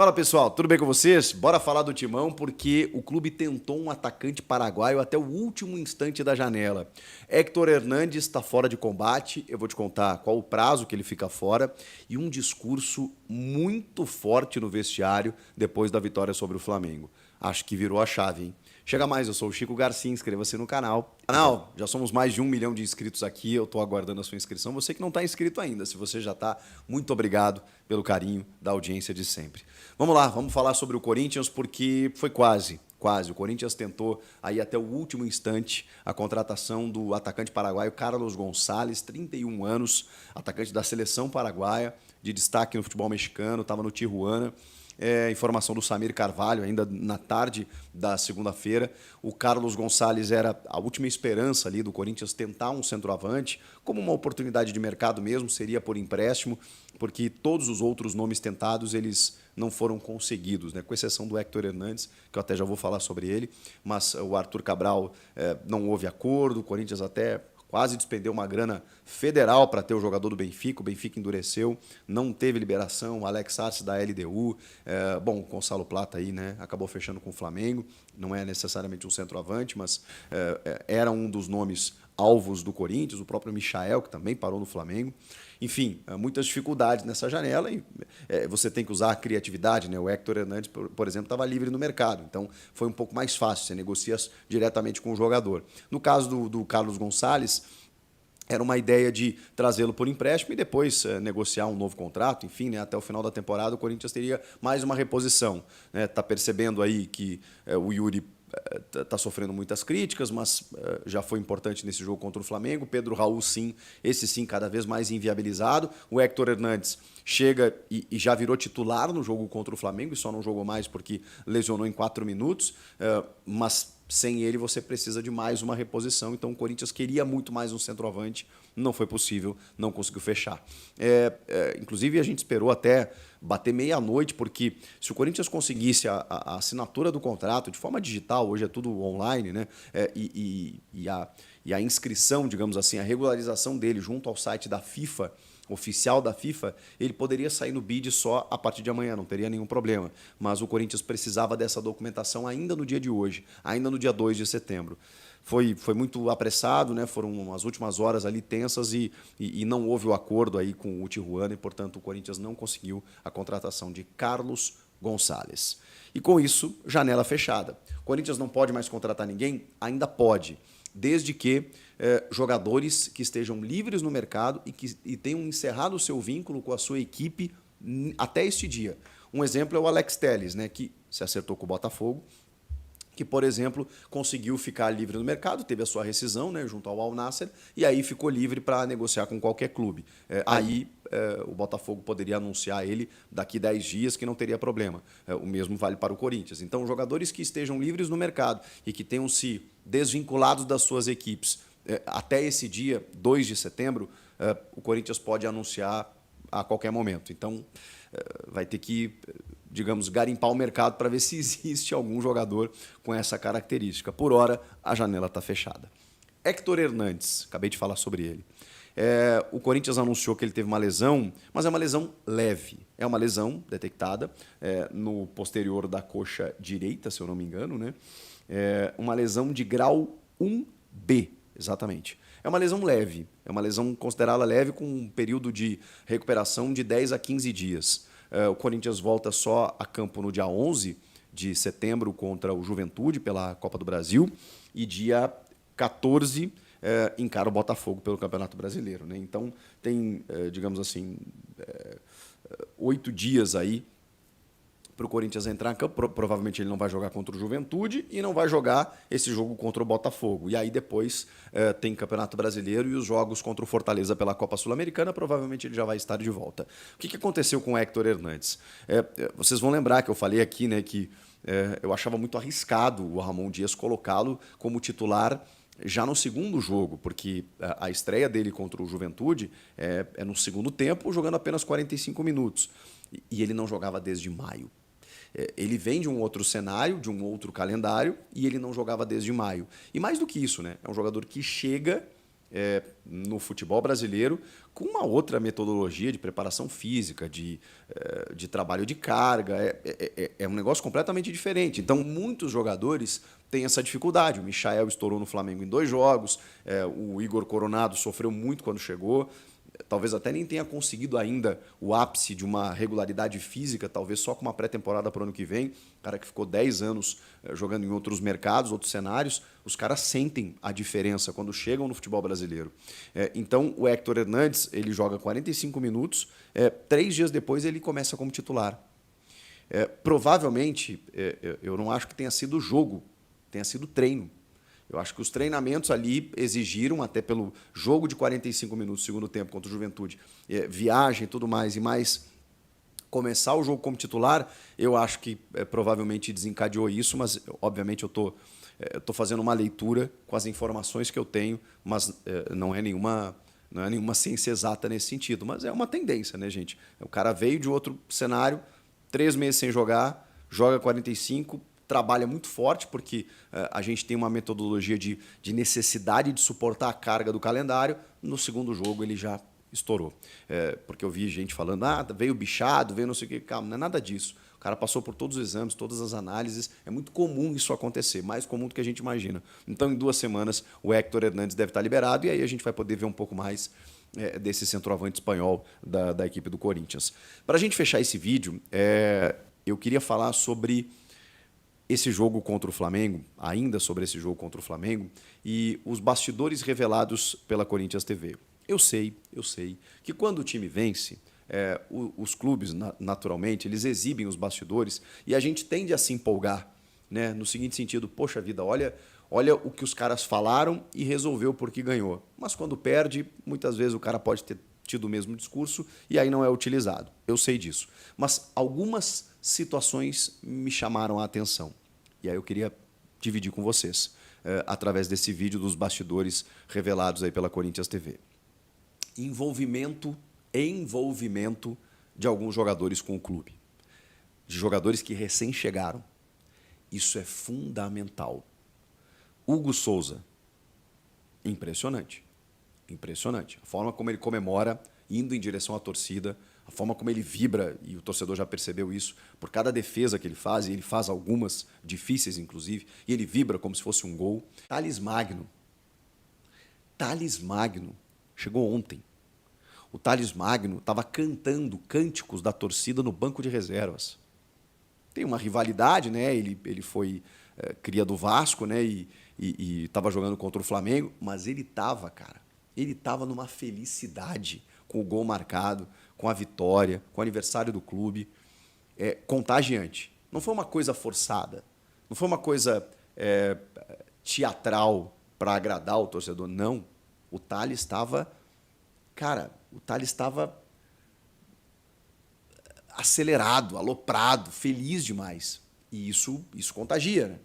Fala pessoal, tudo bem com vocês? Bora falar do Timão porque o clube tentou um atacante paraguaio até o último instante da janela. Héctor Hernandes está fora de combate, eu vou te contar qual o prazo que ele fica fora e um discurso muito forte no vestiário depois da vitória sobre o Flamengo. Acho que virou a chave, hein? Chega mais, eu sou o Chico Garcia, inscreva-se no canal. Já somos mais de 1 milhão de inscritos aqui, eu estou aguardando a sua inscrição. Você que não está inscrito ainda, se você já está, muito obrigado pelo carinho da audiência de sempre. Vamos lá, vamos falar sobre o Corinthians, porque foi quase. O Corinthians tentou aí até o último instante a contratação do atacante paraguaio Carlos Gonçalves, 31 anos, atacante da seleção paraguaia, de destaque no futebol mexicano, estava no Tijuana. Informação do Samir Carvalho, ainda na tarde da segunda-feira. O Carlos Gonçalves era a última esperança ali do Corinthians tentar um centroavante, como uma oportunidade de mercado mesmo, seria por empréstimo, porque todos os outros nomes tentados, eles não foram conseguidos, né? Com exceção do Héctor Hernandes, que eu até já vou falar sobre ele, mas o Arthur Cabral não houve acordo, o Corinthians até quase despendeu uma grana federal para ter o jogador do Benfica. O Benfica endureceu, não teve liberação. O Alex Arce da LDU. O Gonçalo Plata aí, né, acabou fechando com o Flamengo. Não é necessariamente um centroavante, mas era um dos nomes alvos do Corinthians. O próprio Michael, que também parou no Flamengo. Enfim, muitas dificuldades nessa janela e você tem que usar a criatividade, né? O Héctor Hernandes, por exemplo, estava livre no mercado, então foi um pouco mais fácil, você negocia diretamente com o jogador. No caso do Carlos Gonçalves, era uma ideia de trazê-lo por empréstimo e depois negociar um novo contrato, enfim, né, até o final da temporada o Corinthians teria mais uma reposição. Está percebendo aí que o Yuri está sofrendo muitas críticas, mas já foi importante nesse jogo contra o Flamengo. Pedro Raul, sim, esse sim, cada vez mais inviabilizado. O Héctor Hernandes chega e já virou titular no jogo contra o Flamengo, e só não jogou mais porque lesionou em 4 minutos, mas sem ele você precisa de mais uma reposição, então o Corinthians queria muito mais um centroavante, não foi possível, não conseguiu fechar. Inclusive a gente esperou até bater meia-noite, porque se o Corinthians conseguisse a assinatura do contrato de forma digital, hoje é tudo online, né? E a inscrição, digamos assim, a regularização dele junto ao site da FIFA, oficial da FIFA, ele poderia sair no bid só a partir de amanhã, não teria nenhum problema. Mas o Corinthians precisava dessa documentação ainda no dia de hoje, ainda no dia 2 de setembro. Foi muito apressado, né? Foram as últimas horas ali tensas e não houve o acordo aí com o Tijuana e, portanto, o Corinthians não conseguiu a contratação de Carlos Gonçalves. E com isso, janela fechada. O Corinthians não pode mais contratar ninguém? Ainda pode, desde que jogadores que estejam livres no mercado e tenham encerrado o seu vínculo com a sua equipe até este dia. Um exemplo é o Alex Telles, né, que se acertou com o Botafogo, que, por exemplo, conseguiu ficar livre no mercado, teve a sua rescisão, né, junto ao Al Nassr, e aí ficou livre para negociar com qualquer clube. O Botafogo poderia anunciar ele daqui 10 dias, que não teria problema. O mesmo vale para o Corinthians. Então, jogadores que estejam livres no mercado e que tenham se desvinculado das suas equipes até esse dia, 2 de setembro, o Corinthians pode anunciar a qualquer momento. Então, vai ter que, digamos, garimpar o mercado para ver se existe algum jogador com essa característica. Por hora, a janela está fechada. Héctor Hernandes, acabei de falar sobre ele. O Corinthians anunciou que ele teve uma lesão, mas é uma lesão leve. É uma lesão detectada no posterior da coxa direita, se eu não me engano, né? Uma lesão de grau 1B, exatamente. É uma lesão leve, é uma lesão considerada leve com um período de recuperação de 10 a 15 dias. O Corinthians volta só a campo no dia 11 de setembro contra o Juventude pela Copa do Brasil e dia 14 encara o Botafogo pelo Campeonato Brasileiro, né? Então tem, digamos assim, 8 dias aí para o Corinthians entrar em campo. Provavelmente ele não vai jogar contra o Juventude e não vai jogar esse jogo contra o Botafogo. E aí depois tem Campeonato Brasileiro e os jogos contra o Fortaleza pela Copa Sul-Americana. Provavelmente ele já vai estar de volta. O que aconteceu com o Héctor Hernandes? Vocês vão lembrar que eu falei aqui, né, que eu achava muito arriscado o Ramon Dias colocá-lo como titular já no segundo jogo, porque a estreia dele contra o Juventude é no segundo tempo, jogando apenas 45 minutos. E ele não jogava desde maio. Ele vem de um outro cenário, de um outro calendário, e ele não jogava desde maio. E mais do que isso, né? É um jogador que chega no futebol brasileiro com uma outra metodologia de preparação física, de trabalho de carga. É um negócio completamente diferente. Então, muitos jogadores têm essa dificuldade. O Michael estourou no Flamengo em 2 jogos, o Igor Coronado sofreu muito quando chegou. Talvez até nem tenha conseguido ainda o ápice de uma regularidade física, talvez só com uma pré-temporada para o ano que vem. Cara que ficou 10 anos jogando em outros mercados, outros cenários, os caras sentem a diferença quando chegam no futebol brasileiro. Então, o Héctor Hernandes, ele joga 45 minutos, 3 dias depois ele começa como titular. Provavelmente, eu não acho que tenha sido jogo, tenha sido treino. Eu acho que os treinamentos ali exigiram, até pelo jogo de 45 minutos, segundo tempo, contra o Juventude, viagem e tudo mais, e mais começar o jogo como titular, eu acho que provavelmente desencadeou isso, mas, obviamente, eu tô fazendo uma leitura com as informações que eu tenho, mas não é nenhuma ciência exata nesse sentido, mas é uma tendência, né, gente? O cara veio de outro cenário, 3 meses sem jogar, joga 45, trabalha muito forte, porque a gente tem uma metodologia de necessidade de suportar a carga do calendário. No segundo jogo ele já estourou. Porque eu vi gente falando, veio bichado, veio não sei o que. Calma, não é nada disso. O cara passou por todos os exames, todas as análises. É muito comum isso acontecer, mais comum do que a gente imagina. Então, em 2 semanas, o Héctor Hernandes deve estar liberado e aí a gente vai poder ver um pouco mais desse centroavante espanhol da equipe do Corinthians. Para a gente fechar esse vídeo, eu queria falar sobre esse jogo contra o Flamengo, ainda sobre esse jogo contra o Flamengo, e os bastidores revelados pela Corinthians TV. Eu sei que quando o time vence, os clubes, naturalmente, eles exibem os bastidores e a gente tende a se empolgar, né? No seguinte sentido, poxa vida, olha o que os caras falaram e resolveu porque ganhou. Mas quando perde, muitas vezes o cara pode ter tido o mesmo discurso e aí não é utilizado. Eu sei disso. Mas algumas situações me chamaram a atenção. E aí eu queria dividir com vocês, através desse vídeo dos bastidores revelados aí pela Corinthians TV. Envolvimento de alguns jogadores com o clube. De jogadores que recém chegaram. Isso é fundamental. Hugo Souza, impressionante. Impressionante. A forma como ele comemora, indo em direção à torcida, a forma como ele vibra, e o torcedor já percebeu isso, por cada defesa que ele faz, e ele faz algumas difíceis, inclusive, e ele vibra como se fosse um gol. Thales Magno chegou ontem. O Thales Magno estava cantando cânticos da torcida no banco de reservas. Tem uma rivalidade, né? Ele foi cria do Vasco, né? E estava jogando contra o Flamengo, mas ele estava numa felicidade com o gol marcado, com a vitória, com o aniversário do clube, contagiante. Não foi uma coisa forçada, não foi uma coisa teatral para agradar o torcedor, não. O Thales estava acelerado, aloprado, feliz demais. E isso contagia, né?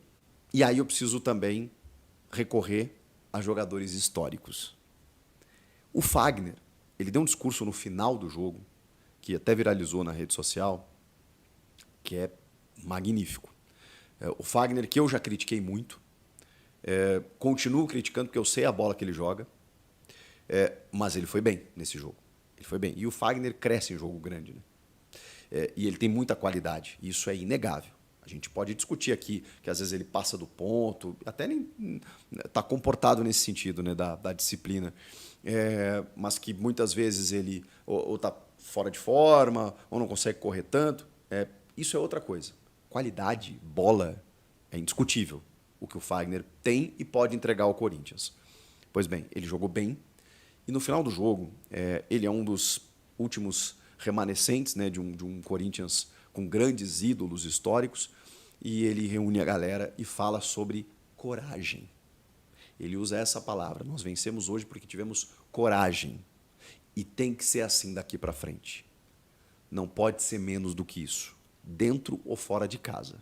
E aí eu preciso também recorrer a jogadores históricos. O Fagner, ele deu um discurso no final do jogo, que até viralizou na rede social, que é magnífico. O Fagner, que eu já critiquei muito, continuo criticando porque eu sei a bola que ele joga, mas ele foi bem nesse jogo. Ele foi bem. E o Fagner cresce em jogo grande, né? E ele tem muita qualidade, isso é inegável. A gente pode discutir aqui que às vezes ele passa do ponto, até nem está comportado nesse sentido, né, da disciplina, mas que muitas vezes ele ou está fora de forma, ou não consegue correr tanto. Isso é outra coisa. Qualidade, bola, é indiscutível o que o Fagner tem e pode entregar ao Corinthians. Pois bem, ele jogou bem e no final do jogo ele é um dos últimos remanescentes, né, de um Corinthians com grandes ídolos históricos, e ele reúne a galera e fala sobre coragem. Ele usa essa palavra. Nós vencemos hoje porque tivemos coragem. E tem que ser assim daqui para frente. Não pode ser menos do que isso, dentro ou fora de casa.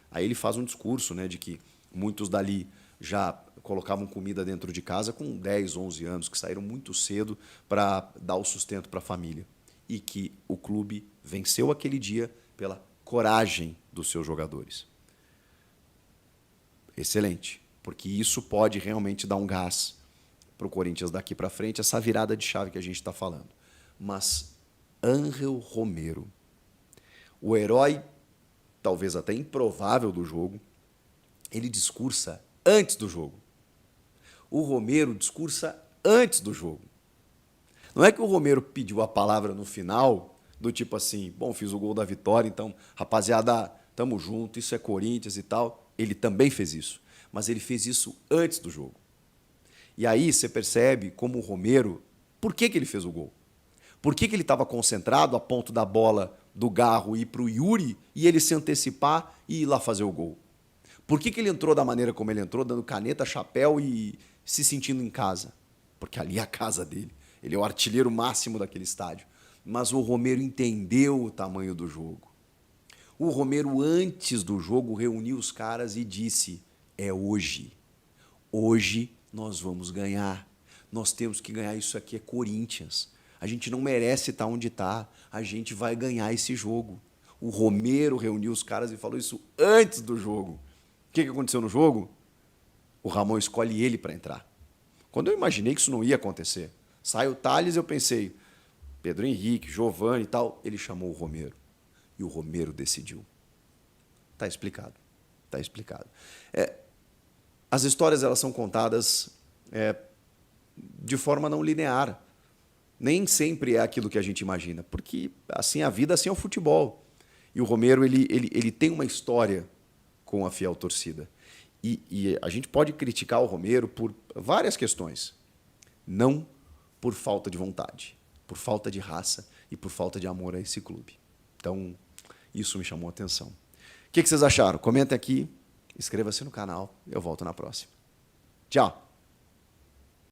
Aí ele faz um discurso, né, de que muitos dali já colocavam comida dentro de casa com 10, 11 anos, que saíram muito cedo para dar o sustento para a família. E que o clube venceu aquele dia pela coragem dos seus jogadores. Excelente, porque isso pode realmente dar um gás para o Corinthians daqui para frente, essa virada de chave que a gente está falando. Mas Ángel Romero, o herói, talvez até improvável do jogo, ele discursa antes do jogo. O Romero discursa antes do jogo. Não é que o Romero pediu a palavra no final, do tipo assim, bom, fiz o gol da vitória, então, rapaziada, tamo junto, isso é Corinthians e tal. Ele também fez isso, mas ele fez isso antes do jogo. E aí você percebe como o Romero, por que ele fez o gol? Por que ele estava concentrado a ponto da bola do Garro ir para o Yuri e ele se antecipar e ir lá fazer o gol? Por que ele entrou da maneira como ele entrou, dando caneta, chapéu e se sentindo em casa? Porque ali é a casa dele. Ele é o artilheiro máximo daquele estádio. Mas o Romero entendeu o tamanho do jogo. O Romero, antes do jogo, reuniu os caras e disse, é hoje. Hoje nós vamos ganhar. Nós temos que ganhar, isso aqui é Corinthians. A gente não merece estar onde está. A gente vai ganhar esse jogo. O Romero reuniu os caras e falou isso antes do jogo. O que aconteceu no jogo? O Ramon escolhe ele para entrar. Quando eu imaginei que isso não ia acontecer, sai o Thales, eu pensei, Pedro Henrique, Giovani e tal, ele chamou o Romero. E o Romero decidiu. Está explicado. Está explicado. As histórias elas são contadas de forma não linear. Nem sempre é aquilo que a gente imagina, porque assim a vida, assim é o futebol. E o Romero ele tem uma história com a fiel torcida. E a gente pode criticar o Romero por várias questões. Não por falta de vontade, por falta de raça e por falta de amor a esse clube. Então, isso me chamou a atenção. O que vocês acharam? Comentem aqui, inscreva-se no canal, eu volto na próxima. Tchau!